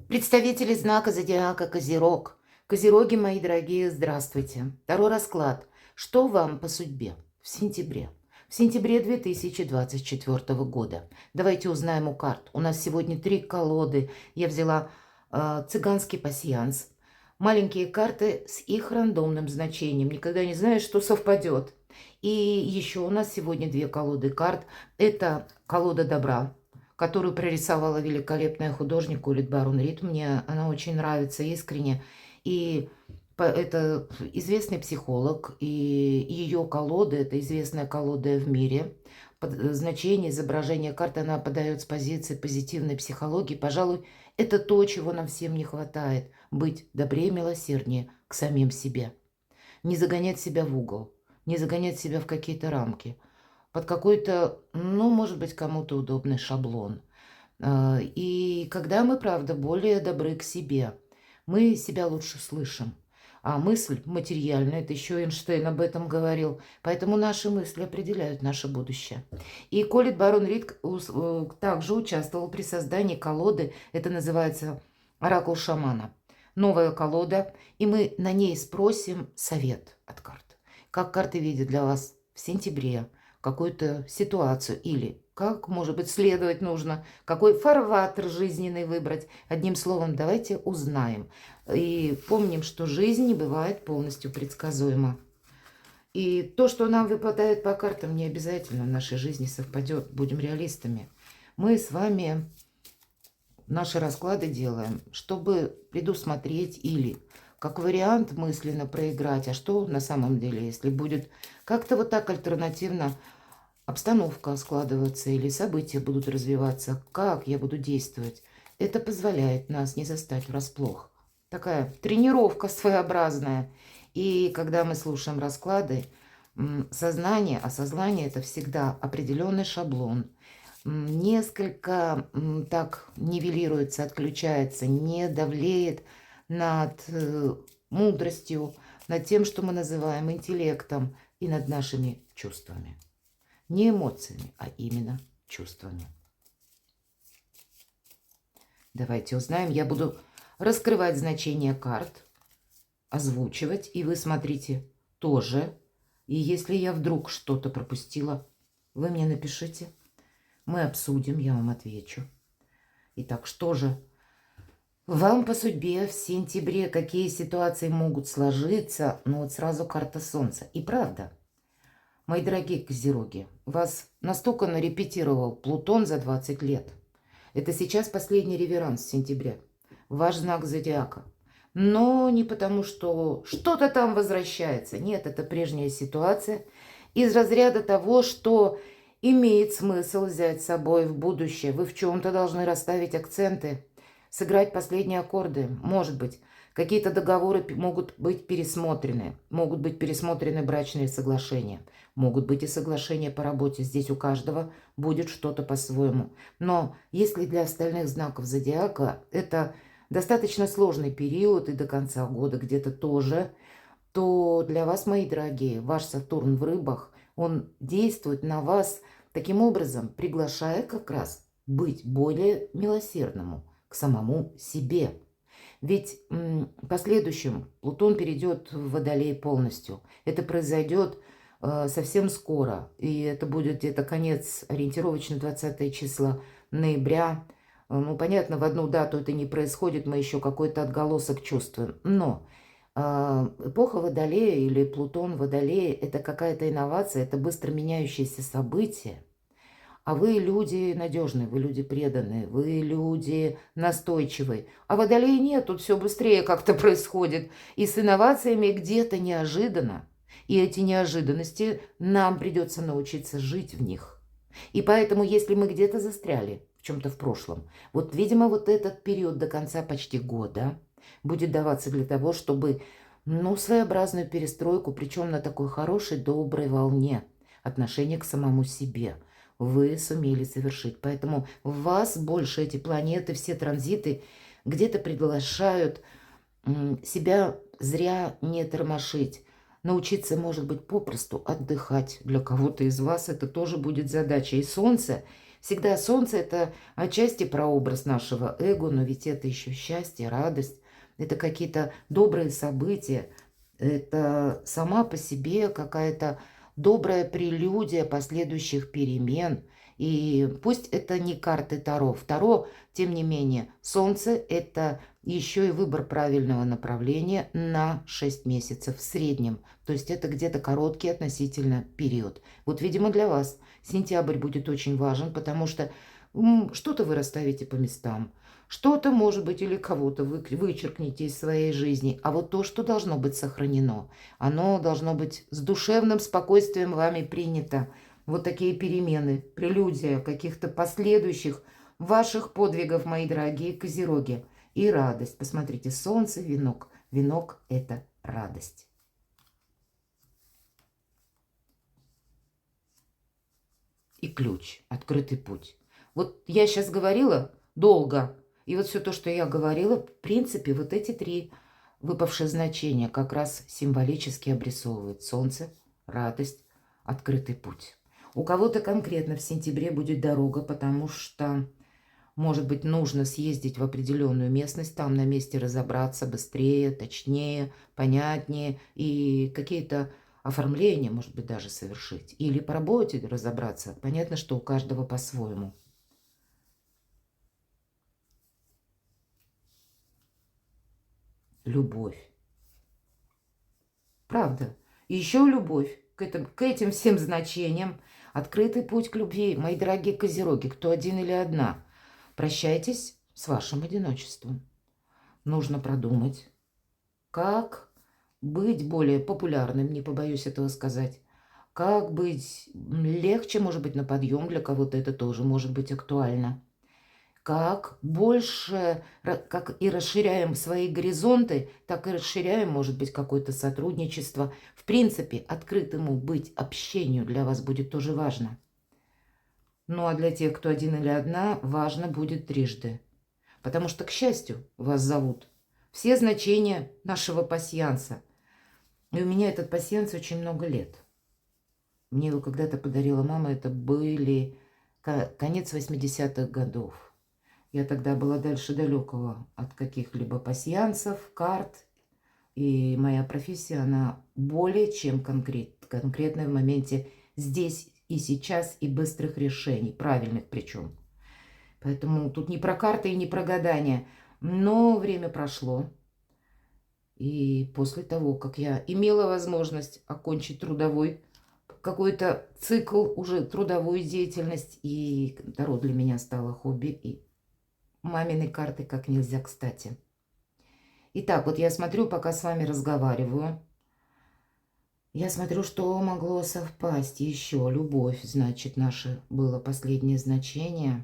Представители знака зодиака Козерог. Козероги, мои дорогие, здравствуйте. Второй расклад. Что вам по судьбе в сентябре? В сентябре 2024 года. Давайте узнаем у карт. У нас сегодня 3 колоды. Я взяла цыганский пасьянс. Маленькие карты с их рандомным значением. Никогда не знаешь, что совпадет. И еще у нас сегодня 2 колоды карт. Это колода добра, которую прорисовала великолепная художник Колит Барон Рид. Мне она очень нравится искренне. И это известный психолог, и ее колода, это известная колода в мире. Значение изображения карты она подает с позиции позитивной психологии. Пожалуй, это то, чего нам всем не хватает. Быть добрее, милосерднее к самим себе. Не загонять себя в угол, не загонять себя в какие-то рамки, под какой-то, ну, может быть, кому-то удобный шаблон. И когда мы, правда, более добры к себе, мы себя лучше слышим. А мысль материальная, это еще Эйнштейн об этом говорил, поэтому наши мысли определяют наше будущее. И Колит Барон Рид также участвовал при создании колоды, это называется «Оракул шамана». Новая колода, и мы на ней спросим совет от карт. Как карты видят для вас в сентябре какую-то ситуацию или как, может быть, следовать нужно, какой фарватер жизненный выбрать. Одним словом, давайте узнаем. И помним, что жизнь не бывает полностью предсказуема. И то, что нам выпадает по картам, не обязательно в нашей жизни совпадет. Будем реалистами. Мы с вами наши расклады делаем, чтобы предусмотреть или как вариант мысленно проиграть, а что на самом деле, если будет как-то вот так альтернативно обстановка складываться или события будут развиваться, как я буду действовать. Это позволяет нас не застать врасплох. Такая тренировка своеобразная. И когда мы слушаем расклады, сознание, а сознание это всегда определенный шаблон, несколько так нивелируется, отключается, не давлеет над мудростью, над тем, что мы называем интеллектом и над нашими чувствами. Не эмоциями, а именно чувствами. Давайте узнаем. Я буду раскрывать значение карт, озвучивать, и вы смотрите тоже. И если я вдруг что-то пропустила, вы мне напишите. Мы обсудим, я вам отвечу. Итак, что же вам по судьбе в сентябре, какие ситуации могут сложиться? Ну вот сразу карта Солнца. И правда, мои дорогие козероги, вас настолько нарепетировал Плутон за 20 лет. Это сейчас последний реверанс сентября. Ваш знак зодиака. Но не потому, что что-то там возвращается. Нет, это прежняя ситуация. Из разряда того, что имеет смысл взять с собой в будущее. Вы в чем-то должны расставить акценты, сыграть последние аккорды. Может быть, какие-то договоры могут быть пересмотрены. Могут быть пересмотрены брачные соглашения. Могут быть и соглашения по работе. Здесь у каждого будет что-то по-своему. Но если для остальных знаков зодиака это достаточно сложный период и до конца года где-то тоже, то для вас, мои дорогие, ваш Сатурн в рыбах, он действует на вас таким образом, приглашая как раз быть более милосердному к самому себе. Ведь в последующем Плутон перейдет в Водолей полностью. Это произойдет совсем скоро. И это будет где-то конец, ориентировочно 20 числа ноября. Ну, понятно, в одну дату это не происходит, мы еще какой-то отголосок чувствуем. Но эпоха Водолея или Плутон Водолея – это какая-то инновация, это быстро меняющиеся события. А вы люди надежные, вы люди преданные, вы люди настойчивые. А Водолея нет, тут все быстрее как-то происходит. И с инновациями где-то неожиданно. И эти неожиданности нам придется научиться жить в них. И поэтому, если мы где-то застряли в чем-то в прошлом, вот, видимо, вот этот период до конца почти года будет даваться для того, чтобы, ну, своеобразную перестройку, причем на такой хорошей, доброй волне отношения к самому себе, вы сумели совершить. Поэтому в вас больше эти планеты, все транзиты где-то приглашают себя зря не тормошить. Научиться, может быть, попросту отдыхать. Для кого-то из вас это тоже будет задача. И Солнце Всегда солнце – это отчасти прообраз нашего эго, но ведь это еще счастье, радость, это какие-то добрые события, это сама по себе какая-то добрая прелюдия последующих перемен. И пусть это не карты Таро. В Таро, тем не менее, Солнце – это еще и выбор правильного направления на 6 месяцев в среднем. То есть это где-то короткий относительно период. Вот, видимо, для вас сентябрь будет очень важен, потому что что-то вы расставите по местам. Что-то, может быть, или кого-то вы вычеркнете из своей жизни. А вот то, что должно быть сохранено, оно должно быть с душевным спокойствием вами принято. Вот такие перемены, прелюдия каких-то последующих ваших подвигов, мои дорогие козероги. И радость. Посмотрите, солнце, венок. Венок – это радость. И ключ, открытый путь. Вот я сейчас говорила долго. И вот все то, что я говорила, в принципе, вот эти 3 выпавшие значения как раз символически обрисовывают. Солнце, радость, открытый путь. У кого-то конкретно в сентябре будет дорога, потому что, может быть, нужно съездить в определенную местность, там на месте разобраться быстрее, точнее, понятнее, и какие-то оформления, может быть, даже совершить. Или по работе разобраться. Понятно, что у каждого по-своему. Любовь. Правда. И еще любовь к этим всем значениям. Открытый путь к любви, мои дорогие козероги, кто один или одна. Прощайтесь с вашим одиночеством. Нужно продумать, как быть более популярным, не побоюсь этого сказать. Как быть легче, может быть, на подъем, для кого-то это тоже может быть актуально. Как больше, как и расширяем свои горизонты, так и расширяем, может быть, какое-то сотрудничество. В принципе, открытому быть общению для вас будет тоже важно. Ну а для тех, кто один или одна, важно будет трижды. Потому что, к счастью, вас зовут все значения нашего пасьянса. И у меня этот пасьянс очень много лет. Мне его когда-то подарила мама, это были конец 80-х годов. Я тогда была дальше далекого от каких-либо пасьянсов, карт. И моя профессия, она более чем конкретная в моменте здесь и сейчас, и быстрых решений, правильных причем. Поэтому тут не про карты и не про гадания. Но время прошло. И после того, как я имела возможность окончить трудовой какой-то цикл, уже трудовую деятельность, и Таро для меня стало хобби, и мамины карты как нельзя кстати. Итак, вот я смотрю, пока с вами разговариваю. Я смотрю, что могло совпасть еще. Любовь, значит, наше было последнее значение.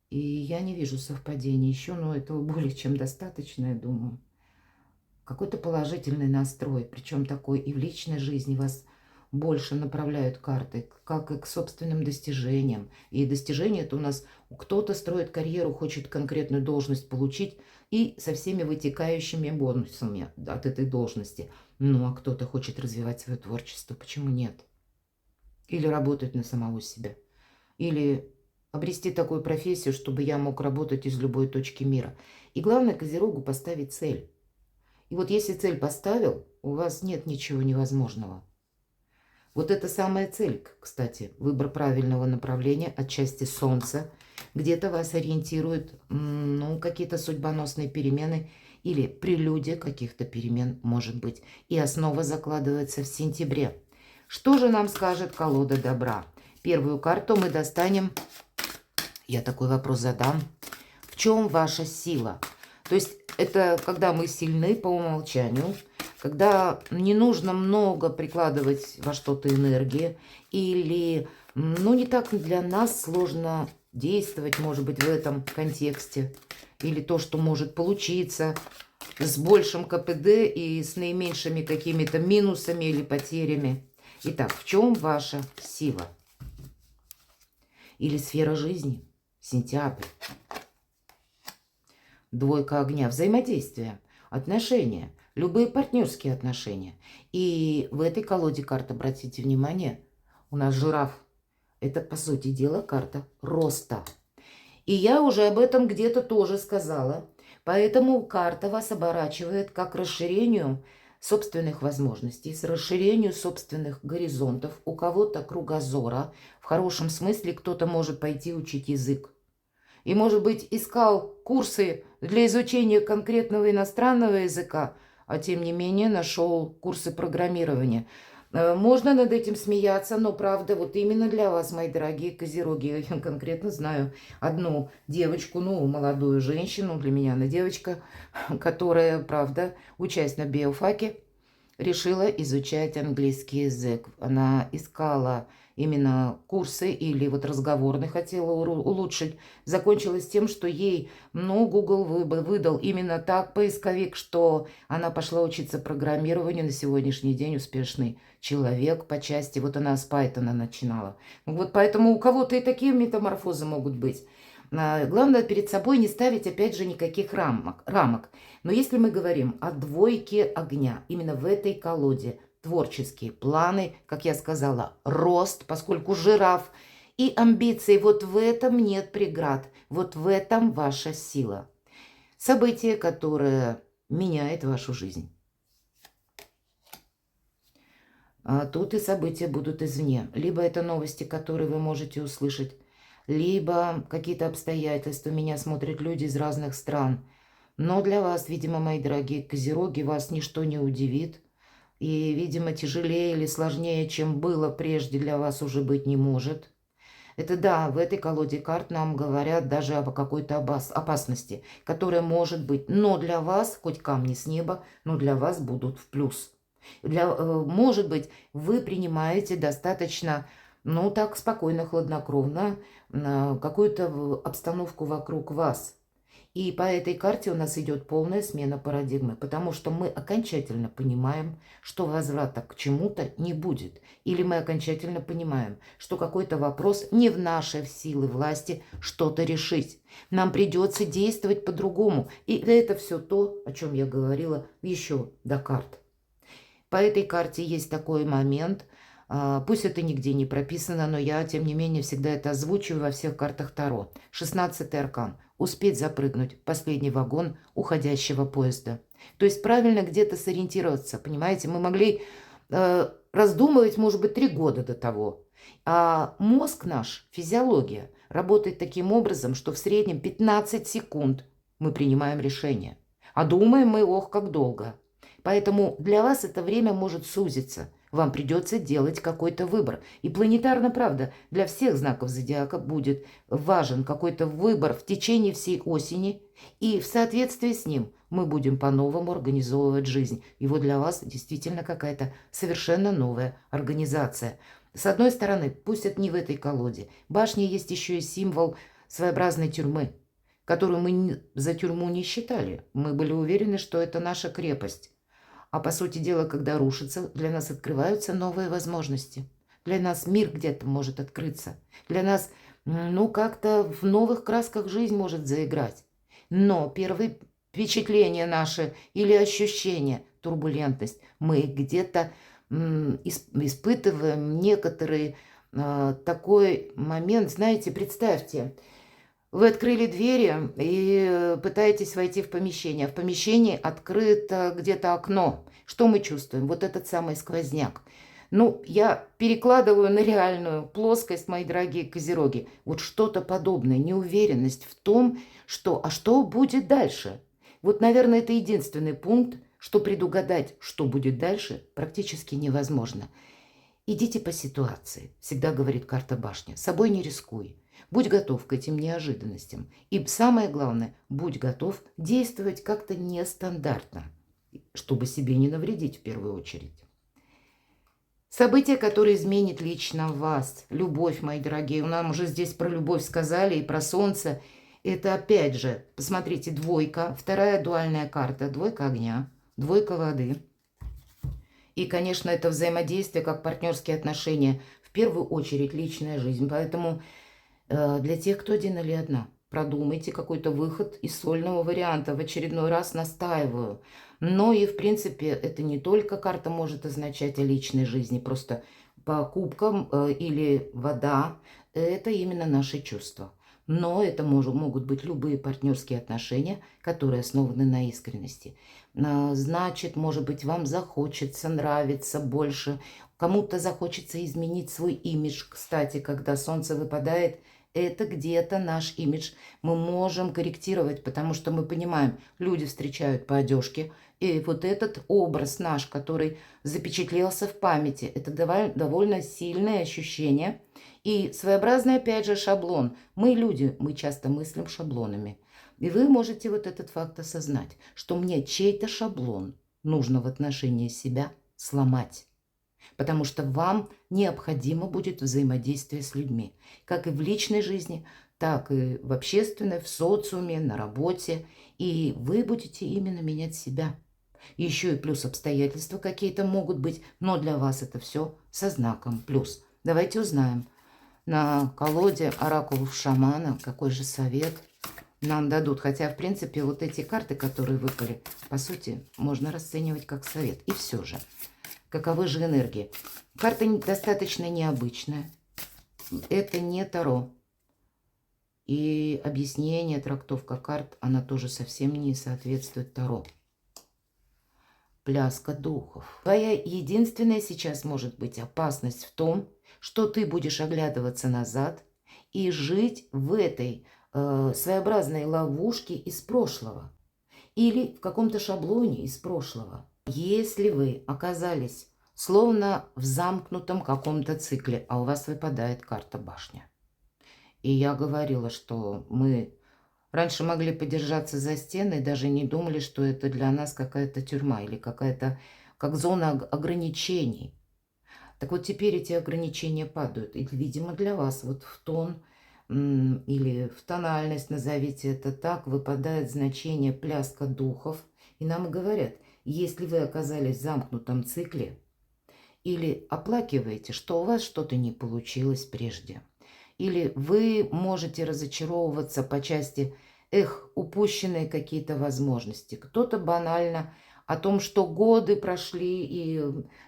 И я не вижу совпадения еще, но этого более чем достаточно, я думаю. Какой-то положительный настрой, причем такой и в личной жизни вас больше направляют карты, как и к собственным достижениям. И достижения это у нас кто-то строит карьеру, хочет конкретную должность получить и со всеми вытекающими бонусами от этой должности. Ну, а кто-то хочет развивать свое творчество, почему нет? Или работать на самого себя. Или обрести такую профессию, чтобы я мог работать из любой точки мира. И главное, Козерогу поставить цель. И вот если цель поставил, у вас нет ничего невозможного. Вот это самая цель, кстати, выбор правильного направления от части Солнца. Где-то вас ориентируют, ну, какие-то судьбоносные перемены или прелюдия каких-то перемен, может быть. И основа закладывается в сентябре. Что же нам скажет колода добра? Первую карту мы достанем. Я такой вопрос задам. В чем ваша сила? То есть это когда мы сильны по умолчанию, когда не нужно много прикладывать во что-то энергии, или, ну, не так для нас сложно действовать, может быть, в этом контексте, или то, что может получиться с большим КПД и с наименьшими какими-то минусами или потерями. Итак, в чем ваша сила? Или сфера жизни? Сентябрь. Двойка огня. Взаимодействие, отношения, любые партнерские отношения. И в этой колоде карт, обратите внимание, у нас жираф. Это, по сути дела, карта роста. И я уже об этом где-то тоже сказала. Поэтому карта вас оборачивает как расширению собственных возможностей, с расширению собственных горизонтов. У кого-то кругозора. В хорошем смысле кто-то может пойти учить язык. И, может быть, искал курсы для изучения конкретного иностранного языка, а тем не менее нашел курсы программирования. Можно над этим смеяться, но правда, вот именно для вас, мои дорогие козероги, я конкретно знаю одну девочку, ну, молодую женщину, для меня она девочка, которая, правда, учась на биофаке, решила изучать английский язык. Она искала именно курсы или вот разговорный хотела улучшить. Закончилось тем, что ей, ну, Google выдал именно так поисковик, что она пошла учиться программированию. На сегодняшний день успешный человек по части, вот она с Python начинала. Вот поэтому у кого-то и такие метаморфозы могут быть. Главное перед собой не ставить, опять же, никаких рамок. Но если мы говорим о двойке огня, именно в этой колоде творческие планы, как я сказала, рост, поскольку жираф, и амбиции, вот в этом нет преград, вот в этом ваша сила. Событие, которое меняет вашу жизнь. А тут и события будут извне. Либо это новости, которые вы можете услышать, либо какие-то обстоятельства. Меня смотрят люди из разных стран. Но для вас, видимо, мои дорогие козероги, вас ничто не удивит. И, видимо, тяжелее или сложнее, чем было прежде, для вас уже быть не может. Это да, в этой колоде карт нам говорят даже об какой-то опасности, которая может быть. Но для вас, хоть камни с неба, но для вас будут в плюс. Может быть, вы принимаете достаточно, ну так, спокойно, хладнокровно какую-то обстановку вокруг вас. И по этой карте у нас идет полная смена парадигмы, потому что мы окончательно понимаем, что возврата к чему-то не будет. Или мы окончательно понимаем, что какой-то вопрос не в нашей силы власти что-то решить. Нам придется действовать по-другому. И это все то, о чем я говорила еще до карт. По этой карте есть такой момент, пусть это нигде не прописано, но я, тем не менее, всегда это озвучиваю во всех картах Таро. 16-й аркан. Успеть запрыгнуть в последний вагон уходящего поезда. То есть правильно где-то сориентироваться, понимаете? Мы могли раздумывать, может быть, 3 года до того. А мозг наш, физиология, работает таким образом, что в среднем 15 секунд мы принимаем решение. А думаем мы, ох, как долго. Поэтому для вас это время может сузиться. Вам придется делать какой-то выбор. И планетарно, правда, для всех знаков зодиака будет важен какой-то выбор в течение всей осени. И в соответствии с ним мы будем по-новому организовывать жизнь. И вот для вас действительно какая-то совершенно новая организация. С одной стороны, пусть это не в этой колоде. Башня есть еще и символ своеобразной тюрьмы, которую мы за тюрьму не считали. Мы были уверены, что это наша крепость. А по сути дела, когда рушится, для нас открываются новые возможности. Для нас мир где-то может открыться. Для нас, ну, как-то в новых красках жизнь может заиграть. Но первые впечатления наши или ощущения, турбулентность, мы где-то испытываем некоторый такой момент. Знаете, представьте, вы открыли двери и пытаетесь войти в помещение. В помещении открыто где-то окно. Что мы чувствуем? Вот этот самый сквозняк. Ну, я перекладываю на реальную плоскость, мои дорогие козероги. Вот что-то подобное, неуверенность в том, что, а что будет дальше? Вот, наверное, это единственный пункт, что предугадать, что будет дальше, практически невозможно. Идите по ситуации, всегда говорит карта башни. Собой не рискуй. Будь готов к этим неожиданностям. И самое главное, будь готов действовать как-то нестандартно, чтобы себе не навредить в первую очередь. Событие, которое изменит лично вас. Любовь, мои дорогие. Нам уже здесь про любовь сказали и про солнце. Это опять же, посмотрите, двойка. Вторая дуальная карта. Двойка огня, двойка воды. И, конечно, это взаимодействие, как партнерские отношения. В первую очередь личная жизнь. Поэтому для тех, кто один или одна, продумайте какой-то выход из сольного варианта. В очередной раз настаиваю. Но и, в принципе, это не только карта может означать о личной жизни. Просто покупка или вода – это именно наши чувства. Но это могут быть любые партнерские отношения, которые основаны на искренности. Значит, может быть, вам захочется нравиться больше, кому-то захочется изменить свой имидж. Кстати, когда солнце выпадает, это где-то наш имидж мы можем корректировать, потому что мы понимаем, люди встречают по одежке, и вот этот образ наш, который запечатлелся в памяти, это довольно сильное ощущение и своеобразный, опять же, шаблон. Мы люди, мы часто мыслим шаблонами. И вы можете вот этот факт осознать, что мне чей-то шаблон нужно в отношении себя сломать. Потому что вам необходимо будет взаимодействие с людьми. Как и в личной жизни, так и в общественной, в социуме, на работе. И вы будете именно менять себя. Еще и плюс обстоятельства какие-то могут быть, но для вас это все со знаком плюс. Давайте узнаем на колоде оракулов шамана, какой же совет нам дадут. Хотя, в принципе, вот эти карты, которые выпали, по сути, можно расценивать как совет. И все же, каковы же энергии? Карта достаточно необычная. Это не Таро. И объяснение, трактовка карт, она тоже совсем не соответствует Таро. Пляска духов. Твоя единственная сейчас может быть опасность в том, что ты будешь оглядываться назад и жить в этой своеобразной ловушке из прошлого или в каком-то шаблоне из прошлого. Если вы оказались словно в замкнутом каком-то цикле, а у вас выпадает карта башня. И я говорила, что мы раньше могли подержаться за стены и даже не думали, что это для нас какая-то тюрьма или какая-то как зона ограничений. Так вот теперь эти ограничения падают. И, видимо, для вас вот в тон или в тональность, назовите это так, выпадает значение пляска духов. И нам говорят, если вы оказались в замкнутом цикле или оплакиваете, что у вас что-то не получилось прежде, или вы можете разочаровываться по части, упущенные какие-то возможности. Кто-то банально о том, что годы прошли, и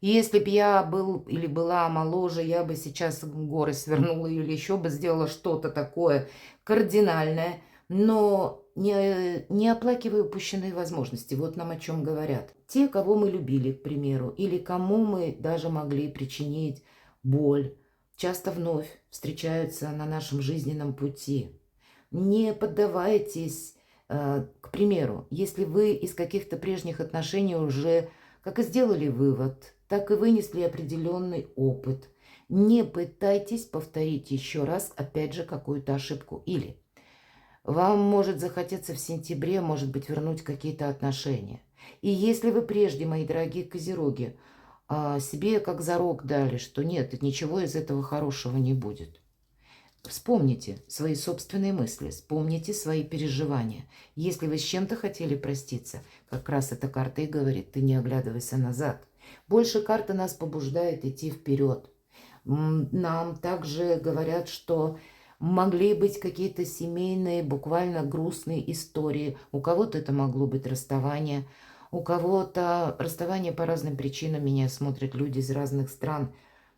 если бы я был или была моложе, я бы сейчас горы свернула или еще бы сделала что-то такое кардинальное, но не оплакивая упущенные возможности. Вот нам о чем говорят. Те, кого мы любили, к примеру, или кому мы даже могли причинить боль, часто вновь встречаются на нашем жизненном пути. Не поддавайтесь, к примеру, если вы из каких-то прежних отношений уже как и сделали вывод, так и вынесли определенный опыт. Не пытайтесь повторить еще раз, опять же, какую-то ошибку. Или вам может захотеться в сентябре, может быть, вернуть какие-то отношения. И если вы прежде, мои дорогие козероги, себе как зарок дали, что нет, ничего из этого хорошего не будет. Вспомните свои собственные мысли, вспомните свои переживания. Если вы с чем-то хотели проститься, как раз эта карта и говорит, ты не оглядывайся назад. Больше карта нас побуждает идти вперед. Нам также говорят, что могли быть какие-то семейные, буквально грустные истории. У кого-то это могло быть расставание, у кого-то расставание по разным причинам. Меня смотрят люди из разных стран.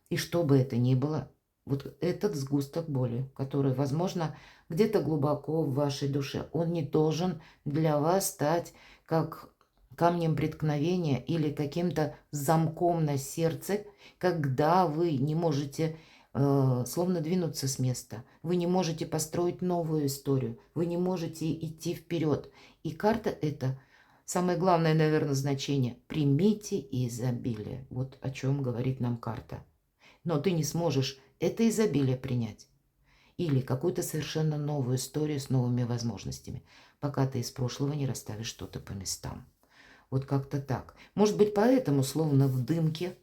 И что бы это ни было, вот этот сгусток боли, который, возможно, где-то глубоко в вашей душе, он не должен для вас стать как камнем преткновения или каким-то замком на сердце, когда вы не можете словно двинуться с места. Вы не можете построить новую историю. Вы не можете идти вперед. И карта это самое главное, наверное, значение. Примите изобилие. Вот о чем говорит нам карта. Но ты не сможешь это изобилие принять. Или какую-то совершенно новую историю с новыми возможностями, пока ты из прошлого не расставишь что-то по местам. Вот как-то так. Может быть, поэтому, словно в дымке,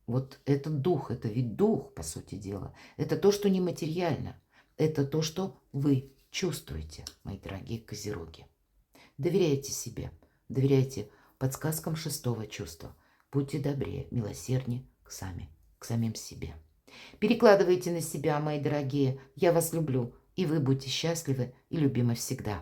вот этот дух, это ведь дух, по сути дела. Это то, что нематериально. Это то, что вы чувствуете, мои дорогие козероги. Доверяйте себе, доверяйте подсказкам шестого чувства. Будьте добрее, милосерднее к самим себе. Перекладывайте на себя, мои дорогие. Я вас люблю, и вы будьте счастливы и любимы всегда.